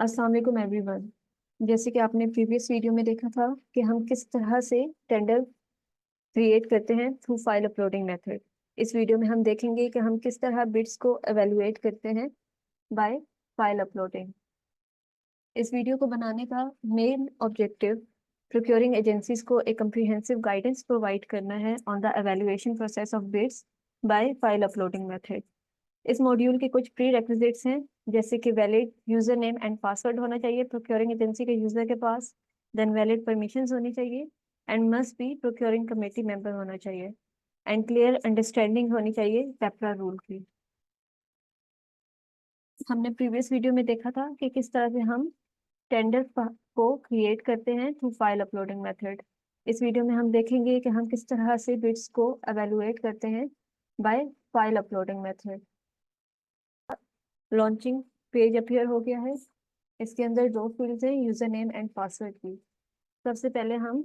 अस्सलाम वालेकुम एवरीवन। जैसे कि आपने प्रीवियस वीडियो में देखा था कि हम किस तरह से टेंडर क्रिएट करते हैं थ्रू फाइल अपलोडिंग मेथड। इस वीडियो में हम देखेंगे कि हम किस तरह बिड्स को एवेलुएट करते हैं बाय फाइल अपलोडिंग। इस वीडियो को बनाने का मेन ऑब्जेक्टिव प्रोक्योरिंग एजेंसीज को एक कम्प्रिहेंसिव गाइडेंस प्रोवाइड करना है on the evaluation process of bids by file uploading method. इस मॉड्यूल के कुछ प्री रेक्विजिट्स हैं, जैसे कि valid user name and password होना चाहिए प्रोक्योरिंग एजेंसी के यूजर के पास। देन वैलिड परमिशंस होनी चाहिए and must be procuring committee member होना चाहिए एंड क्लियर अंडरस्टैंडिंग होनी चाहिए पेपरा रूल की। हमने प्रीवियस वीडियो में देखा था कि किस तरह से हम टेंडर को क्रिएट करते हैं थ्रू फाइल अपलोडिंग मेथड। इस वीडियो में हम देखेंगे कि हम किस तरह से बिड्स को एवेलुएट करते हैं by file uploading method. Launching page appear हो गया है। इसके अंदर दो फील्ड्स हैं, यूजर नेम एंड पासवर्ड की। सबसे पहले हम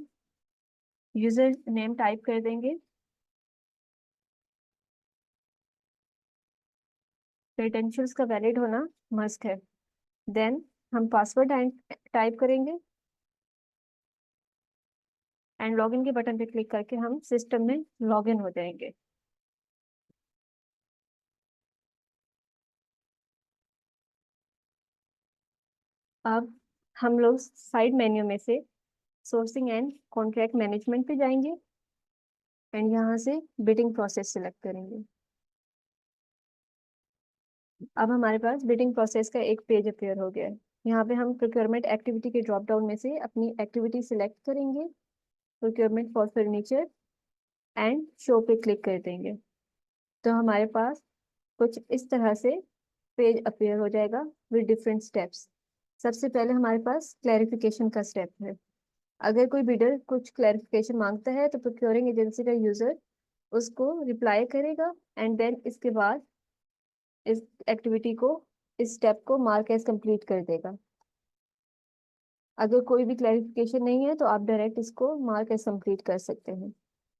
यूजर नेम टाइप कर देंगे। क्रेडेंशियल्स का वैलिड होना मस्ट है। देन हम पासवर्ड टाइप करेंगे एंड लॉगिन के बटन पे क्लिक करके हम सिस्टम में लॉगिन हो जाएंगे। अब हम लोग साइड मेन्यू में से सोर्सिंग एंड कॉन्ट्रैक्ट मैनेजमेंट पे जाएंगे एंड यहाँ से बिडिंग प्रोसेस सिलेक्ट करेंगे। अब हमारे पास बिडिंग प्रोसेस का एक पेज अपीयर हो गया है। यहाँ पे हम प्रोक्योरमेंट एक्टिविटी के ड्रॉप डाउन में से अपनी एक्टिविटी सिलेक्ट करेंगे, procurement for furniture, and show पे क्लिक कर देंगे। तो हमारे पास कुछ इस तरह से पेज अपीयर हो जाएगा विद डिफरेंट स्टेप्स। सबसे पहले हमारे पास क्लैरिफिकेशन का स्टेप है। अगर कोई बिडर कुछ क्लैरिफिकेशन मांगता है तो प्रोक्योरिंग एजेंसी का यूजर उसको रिप्लाई करेगा एंड देन इसके बाद इस एक्टिविटी को, इस स्टेप को मार्क एज कंप्लीट कर देगा। अगर कोई भी क्लैरिफिकेशन नहीं है तो आप डायरेक्ट इसको मार्क एज कंप्लीट कर सकते हैं।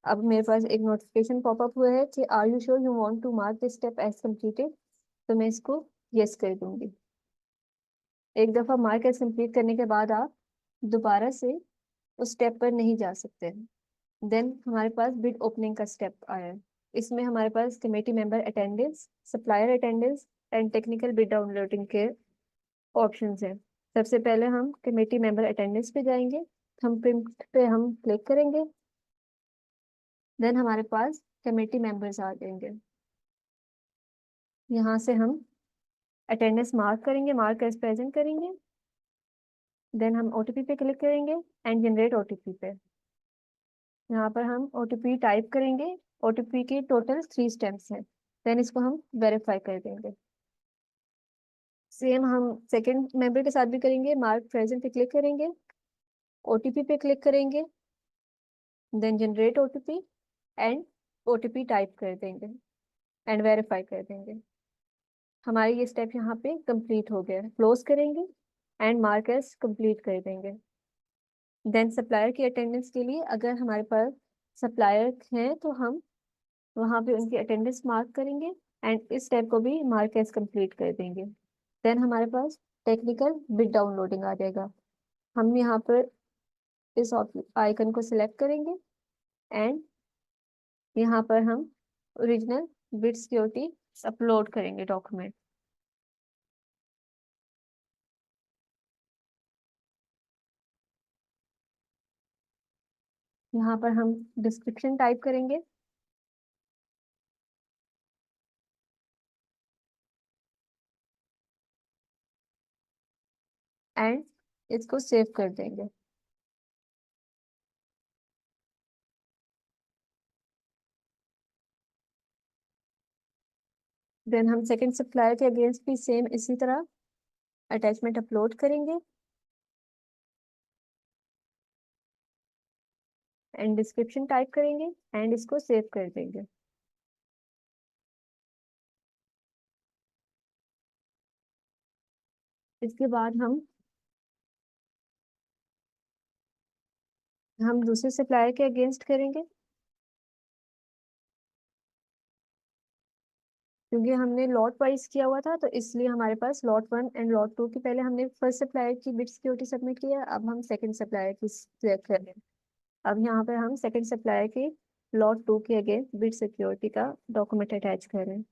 अब मेरे पास एक नोटिफिकेशन पॉपअप हुआ है कि are you sure you want to mark this step as completed, तो मैं इसको यस कर दूंगी। एक दफा मार्क एज कंप्लीट करने के बाद आप दोबारा से उस स्टेप पर नहीं जा सकते हैं। देन हमारे पास बिड ओपनिंग का स्टेप आया है। इसमें हमारे पास committee member attendance, supplier attendance and technical bid downloading के ऑप्शंस हैं। सबसे पहले हम कमेटी मेंबर अटेंडेंस पे जाएंगे, हम प्रिंट पे हम क्लिक करेंगे। देन हमारे पास कमेटी मेंबर्स आ जाएंगे। यहाँ से हम अटेंडेंस मार्क करेंगे, मार्क एज प्रेजेंट करेंगे। देन हम ओटीपी पे क्लिक करेंगे एंड जनरेट ओटीपी पे। यहाँ पर हम ओटीपी टाइप करेंगे। ओटीपी के टोटल 3 स्टेप्स हैं। देन इसको हम वेरीफाई कर देंगे। सेम हम सेकंड मेंबर के साथ भी करेंगे। मार्क प्रेजेंट पे क्लिक करेंगे, ओटीपी पे क्लिक करेंगे, then generate OTP and OTP type कर देंगे एंड वेरीफाई कर देंगे। हमारे ये स्टेप यहाँ पे कंप्लीट हो गया है। क्लोज करेंगे एंड मार्क एज कंप्लीट कर देंगे। देन सप्लायर की अटेंडेंस के लिए अगर हमारे पास सप्लायर हैं तो हम वहाँ पे उनकी अटेंडेंस मार्क करेंगे एंड इस स्टेप को भी मार्क एज कंप्लीट कर देंगे। देन हमारे पास टेक्निकल बिड डाउनलोडिंग आ जाएगा। हम यहाँ पर इस आइकन को सिलेक्ट करेंगे एंड यहाँ पर हम ओरिजिनल बिड सिक्योरिटी अपलोड करेंगे डॉक्यूमेंट। यहाँ पर हम डिस्क्रिप्शन टाइप करेंगे एंड इसको सेव कर देंगे। देन हम सेकंड सप्लायर के अगेंस्ट भी सेम इसी तरह अटैचमेंट अपलोड करेंगे एंड डिस्क्रिप्शन टाइप करेंगे एंड इसको सेव कर देंगे। इसके बाद हम दूसरे सप्लायर के अगेंस्ट करेंगे। क्योंकि हमने लॉट वाइज किया हुआ था, तो इसलिए हमारे पास लॉट 1 एंड लॉट 2 की पहले हमने फर्स्ट सप्लायर की बिट सिक्योरिटी सबमिट किया, अब हम सेकंड सप्लायर की सिलेक्ट कर रहे हैं। अब यहाँ पर हम सेकंड सप्लायर की लॉट 2 के अगेंस्ट बिट सिक्योरिटी का डॉक्यूमेंट अटैच कर रहे हैं।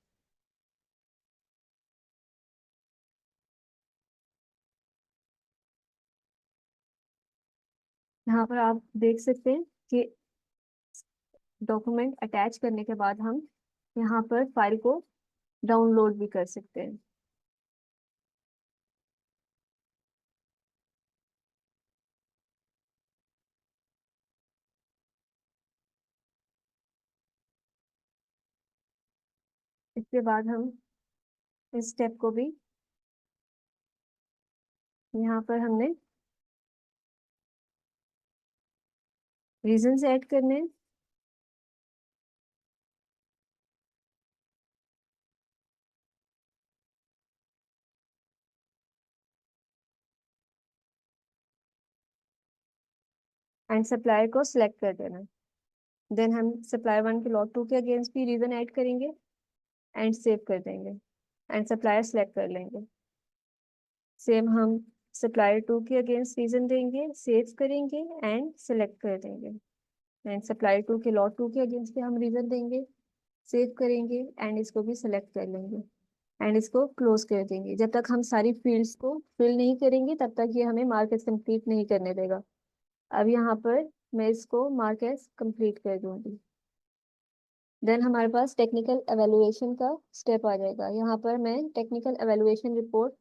यहाँ पर आप देख सकते हैं कि डॉक्यूमेंट अटैच करने के बाद हम यहाँ पर फाइल को डाउनलोड भी कर सकते हैं। इसके बाद हम इस स्टेप को भी यहाँ पर हमने रीजंस ऐड करने हैं। एंड सप्लायर को सिलेक्ट कर देना है। देन हम सप्लायर 1 के लॉट 2 के अगेंस्ट भी रीजन ऐड करेंगे एंड सेव कर देंगे एंड सप्लायर सेलेक्ट कर लेंगे। सेम हम सप्लायर 2 के अगेंस्ट रीजन देंगे, सेव करेंगे एंड सेलेक्ट कर देंगे। एंड सप्लायर 2 के लॉट 2 के अगेंस्ट भी हम रीजन देंगे, सेव करेंगे एंड इसको भी सिलेक्ट कर लेंगे एंड इसको क्लोज कर देंगे। जब तक हम सारी फील्ड्स को फिल नहीं करेंगे तब तक ये हमें मार्क एज कंप्लीट नहीं करने देगा। अब यहाँ पर मैं इसको मार्क एज कंप्लीट कर दूंगी। देन हमारे पास टेक्निकल एवेलुएशन का स्टेप आ जाएगा। यहाँ पर मैं टेक्निकल एवेलुएशन रिपोर्ट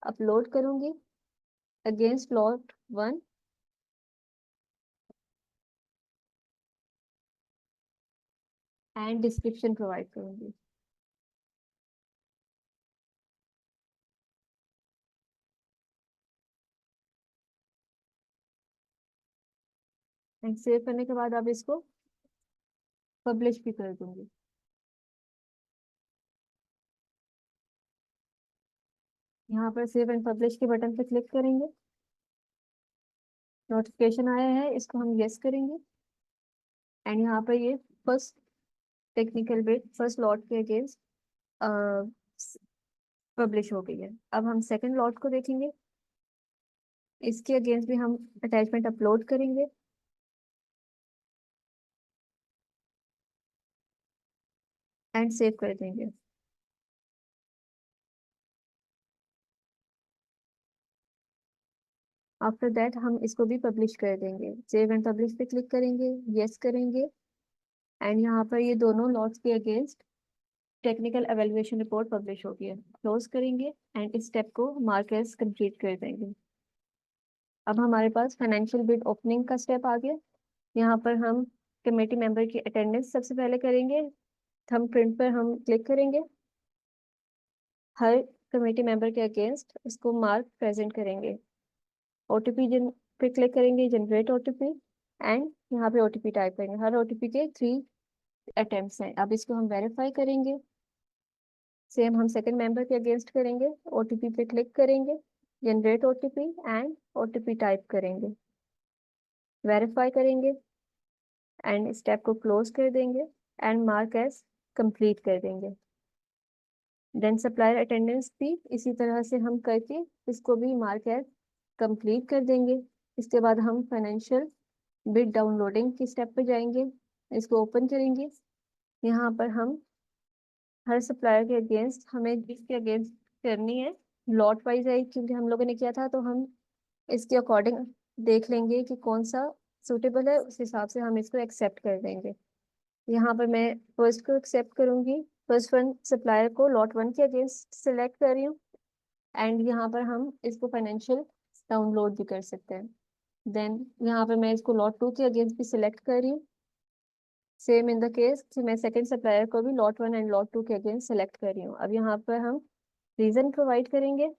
अपलोड करूंगी against lot 1 and description provide करूंगी। एंड सेव करने के बाद अब इसको पब्लिश भी कर दूंगी। यहाँ पर सेव एंड पब्लिश के बटन पर क्लिक करेंगे। नोटिफिकेशन आया है, इसको हम यस करेंगे एंड यहाँ पर ये first technical bit first lot के अगेंस्ट पब्लिश हो गई है। अब हम सेकंड लॉट को देखेंगे, इसके अगेंस्ट भी हम अटैचमेंट अपलोड करेंगे एंड सेव कर देंगे। आफ्टर दैट हम इसको भी पब्लिश कर देंगे। सेव एंड पब्लिश पे क्लिक करेंगे, यस करेंगे एंड यहाँ पर ये दोनों लॉट्स के against technical evaluation report publish हो गई है। क्लोज करेंगे एंड इस स्टेप को मार्क एज कंप्लीट कर देंगे। अब हमारे पास फाइनेंशियल बिड ओपनिंग का स्टेप आ गया। यहाँ पर हम कमेटी मेंबर की अटेंडेंस सबसे पहले करेंगे। थंब प्रिंट पर हम क्लिक करेंगे, हर कमेटी मेंबर के अगेंस्ट इसको मार्क प्रेजेंट करेंगे। ओटीपी जिन पे क्लिक करेंगे, जनरेट ओटीपी एंड यहाँ पे ओटीपी टाइप करेंगे। हर ओटीपी के 3 अटेम्प्ट्स हैं। अब इसको हम वेरीफाई करेंगे। सेम हम सेकंड मेंबर के अगेंस्ट करेंगे, ओटीपी पे क्लिक करेंगे, generate OTP and OTP type करेंगे, वेरीफाई करेंगे एंड स्टेप को क्लोज कर देंगे एंड मार्क एज कंप्लीट कर देंगे। देन सप्लायर अटेंडेंस भी इसी तरह से हम करके इसको भी मार्क एज कंप्लीट कर देंगे। इसके बाद हम फाइनेंशियल बिड डाउनलोडिंग की स्टेप पे जाएंगे, इसको ओपन करेंगे। यहाँ पर हम हर सप्लायर के अगेंस्ट हमें इसके अगेंस्ट करनी है, लॉट वाइज है क्योंकि हम लोगों ने किया था, तो हम इसके अकॉर्डिंग देख लेंगे कि कौन सा सूटेबल है, उस हिसाब से हम इसको एक्सेप्ट कर देंगे। यहाँ पर मैं फर्स्ट को एक्सेप्ट करूंगी। फर्स्ट वन सप्लायर को लॉट 1 के अगेंस्ट सिलेक्ट कर रही हूँ एंड यहाँ पर हम इसको फाइनेंशियल डाउनलोड भी कर सकते हैं। देन यहाँ पर मैं इसको लॉट 2 के अगेंस्ट भी सिलेक्ट कर रही हूँ। सेम इन द केस कि मैं सेकंड सप्लायर को भी लॉट 1 एंड लॉट 2 के अगेंस्ट सेलेक्ट कर रही हूँ। अब यहाँ पर हम रीजन प्रोवाइड करेंगे।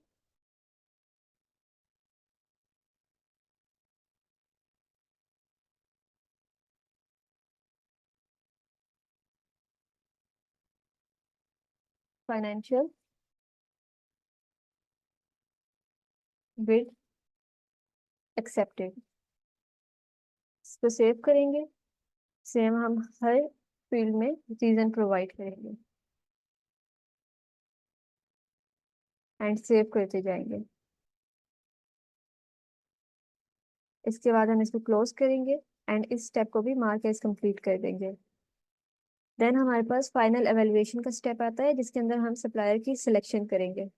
फाइनेंशियल बिड एक्सेप्टेड, इसको सेव करेंगे। सेम हम हर फील्ड में रीजन प्रोवाइड करेंगे। एंड सेव करते जाएंगे। इसके बाद हम इसको क्लोज करेंगे एंड इस स्टेप को भी मार्क एज कंप्लीट कर देंगे। देन हमारे पास फाइनल एवेल्युएशन का स्टेप आता है जिसके अंदर हम सप्लायर की सिलेक्शन करेंगे।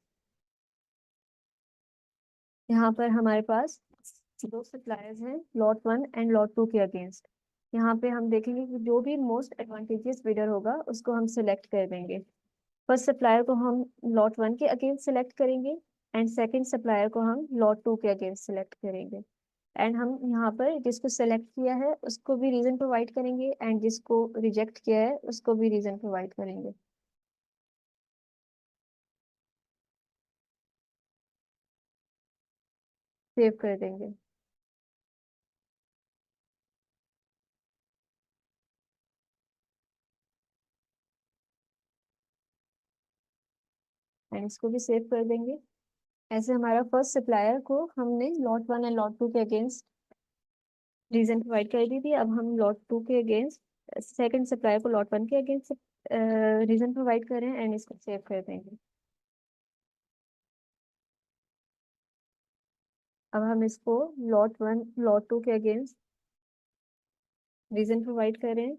यहाँ पर हमारे पास दो सप्लायर्स हैं, लॉट 1 एंड लॉट 2 के अगेंस्ट। यहाँ पे हम देखेंगे कि जो भी मोस्ट एडवांटेजियस बिडर होगा उसको हम सिलेक्ट कर देंगे। फर्स्ट सप्लायर को हम लॉट 1 के अगेंस्ट सिलेक्ट करेंगे एंड सेकंड सप्लायर को हम लॉट 2 के अगेंस्ट सिलेक्ट करेंगे। एंड हम यहाँ पर जिसको सेलेक्ट किया है उसको भी रीजन प्रोवाइड करेंगे एंड जिसको रिजेक्ट किया है उसको भी रीजन प्रोवाइड करेंगे। सेव कर देंगे। एंड इसको भी सेव कर देंगे। ऐसे हमारा फर्स्ट सप्लायर को हमने लॉट 1 एंड लॉट 2 के अगेंस्ट रीजन प्रोवाइड कर दी थी। अब हम लॉट 2 के अगेंस्ट सेकंड सप्लायर को लॉट 1 के अगेंस्ट रीजन प्रोवाइड कर रहे हैं एंड इसको सेव कर देंगे। अब हम इसको लॉट 1 लॉट 2 के अगेंस्ट रीजन प्रोवाइड कर रहे हैं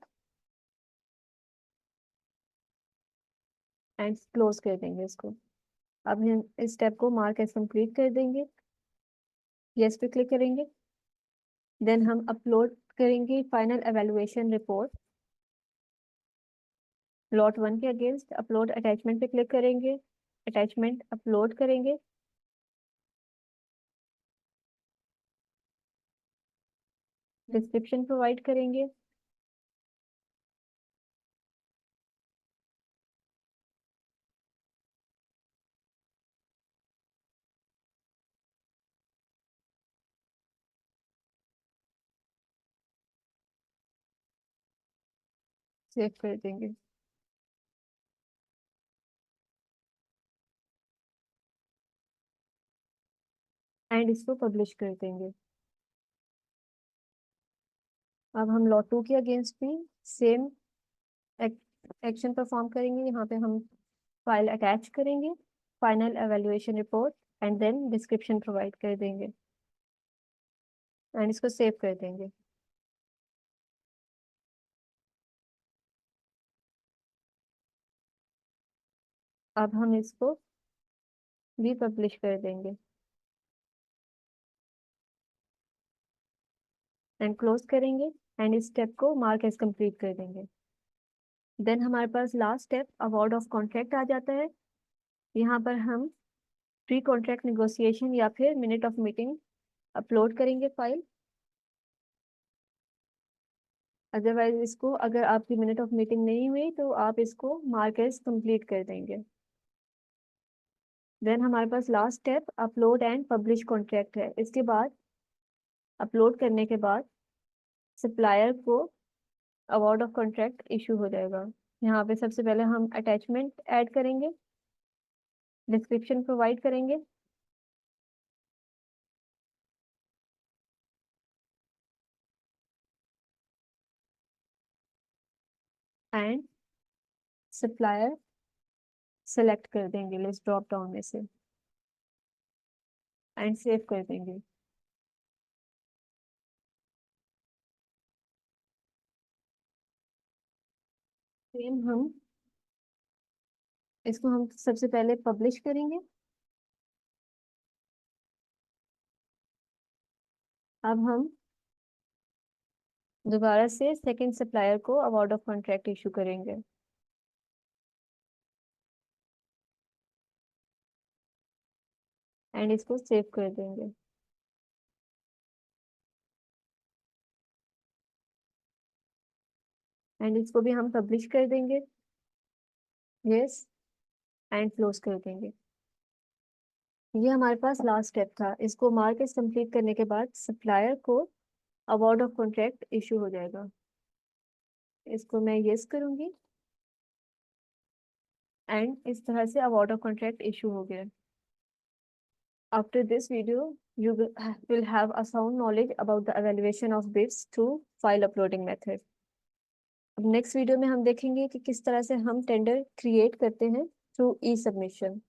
एंड क्लोज कर देंगे इसको। अब हम इस स्टेप को मार्क एज कंप्लीट कर देंगे। यस पे क्लिक करेंगे। देन हम अपलोड करेंगे फाइनल एवेलुएशन रिपोर्ट लॉट 1 के अगेंस्ट। अपलोड अटैचमेंट पे क्लिक करेंगे, अटैचमेंट अपलोड करेंगे। डिस्क्रिप्शन प्रोवाइड करेंगे। सेव कर देंगे। एंड इसको पब्लिश कर देंगे। अब हम लॉट 2 के अगेंस्ट भी सेम एक्शन परफॉर्म करेंगे। यहाँ पे हम फाइल अटैच करेंगे, final evaluation report and then description provide कर देंगे एंड इसको सेव कर देंगे। अब हम इसको भी पब्लिश कर देंगे एंड क्लोज करेंगे एंड इस स्टेप को मार्क एज कंप्लीट कर देंगे। देन हमारे पास last step award of contract आ जाता है। यहाँ पर हम प्री कॉन्ट्रैक्ट निगोशिएशन या फिर मिनट ऑफ मीटिंग अपलोड करेंगे फाइल। अदरवाइज इसको अगर आपकी मिनट ऑफ मीटिंग नहीं हुई तो आप इसको मार्क एज कंप्लीट कर देंगे। देन हमारे पास last step upload and publish contract है। इसके बाद अपलोड करने के बाद सप्लायर को अवार्ड ऑफ कॉन्ट्रैक्ट इशू हो जाएगा। यहाँ पे सबसे पहले हम अटैचमेंट ऐड करेंगे, डिस्क्रिप्शन प्रोवाइड करेंगे एंड सप्लायर सेलेक्ट कर देंगे लिस्ट ड्रॉप डाउन में से एंड सेव कर देंगे। सेम हम इसको हम सबसे पहले पब्लिश करेंगे। अब हम दोबारा से सेकंड सप्लायर को अवार्ड ऑफ कॉन्ट्रैक्ट इशू करेंगे एंड इसको सेव कर देंगे। एंड इसको भी हम पब्लिश कर देंगे, यस, एंड क्लोज कर देंगे। ये हमारे पास लास्ट स्टेप था। इसको मार्केट कंप्लीट करने के बाद सप्लायर को अवार्ड ऑफ कॉन्ट्रैक्ट इशू हो जाएगा। इसको मैं यस करूंगी एंड इस तरह से अवार्ड ऑफ कॉन्ट्रैक्ट इशू हो गया। After this video, you will have a sound knowledge about the evaluation of bids through file uploading method. अब नेक्स्ट वीडियो में हम देखेंगे कि किस तरह से हम टेंडर क्रिएट करते हैं थ्रू ई सबमिशन।